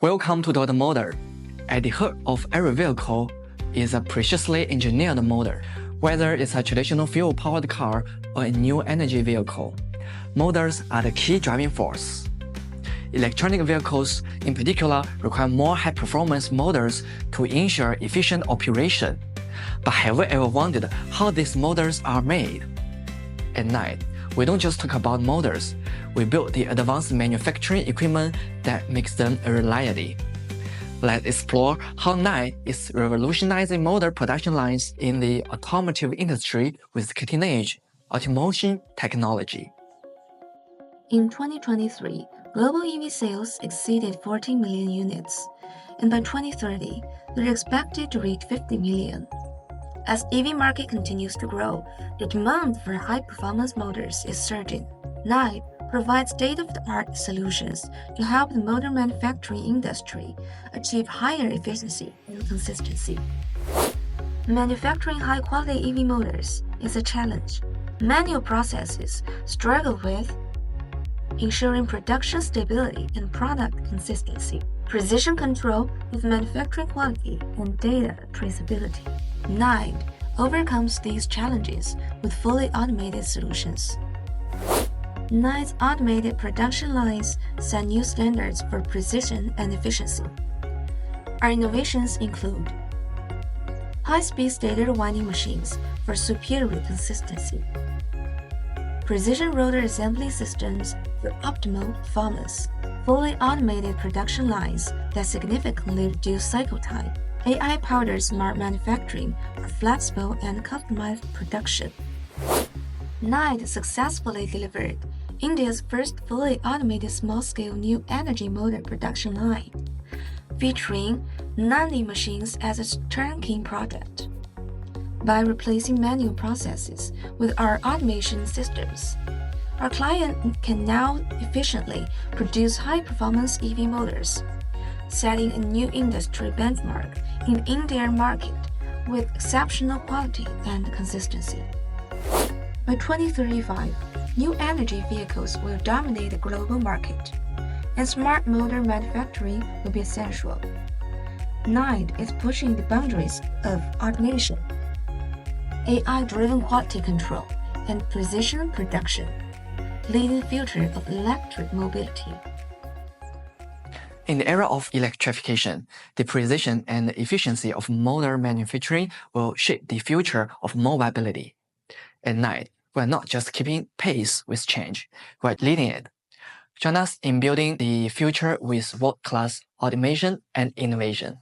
Welcome to the automotive. At the heart of every vehicle is a preciously engineered motor. Whether it's a traditional fuel-powered car or a new energy vehicle, motors are the key driving force. Electronic vehicles, in particular, require more high-performance motors to ensure efficient operation. But have you ever wondered how these motors are made? At NIDE, we don't just talk about motors, we build the advanced manufacturing equipment that makes them a reality. Let's explore how NIDE is revolutionizing motor production lines in the automotive industry with cutting-edge automation technology. In 2023, global EV sales exceeded 14 million units, and by 2030, they're expected to reach 50 million. As EV market continues to grow, the demand for high-performance motors is surging. NIDE provides state-of-the-art solutions to help the motor manufacturing industry achieve higher efficiency and consistency. Manufacturing high-quality EV motors is a challenge. Manual processes struggle with ensuring production stability and product consistency, precision control with manufacturing quality, and data traceability. NIDE overcomes these challenges with fully automated solutions. NIDE's automated production lines set new standards for precision and efficiency. Our innovations include high-speed stator winding machines for superior consistency, precision rotor assembly systems for optimal performance, fully automated production lines that significantly reduce cycle time, AI-powered smart manufacturing for flexible and customized production. NIDE successfully delivered India's first fully automated small-scale new energy motor production line, featuring 90 machines as a turnkey project. By replacing manual processes with our automation systems, our client can now efficiently produce high-performance EV motors, setting a new industry benchmark in the Indian market with exceptional quality and consistency. By 2035, new energy vehicles will dominate the global market, and smart motor manufacturing will be essential. NIDE is pushing the boundaries of automation, AI-driven quality control, and precision production, leading the future of electric mobility. In the era of electrification, the precision and efficiency of motor manufacturing will shape the future of mobility. At NIDE, we're not just keeping pace with change, we're leading it. Join us in building the future with world-class automation and innovation.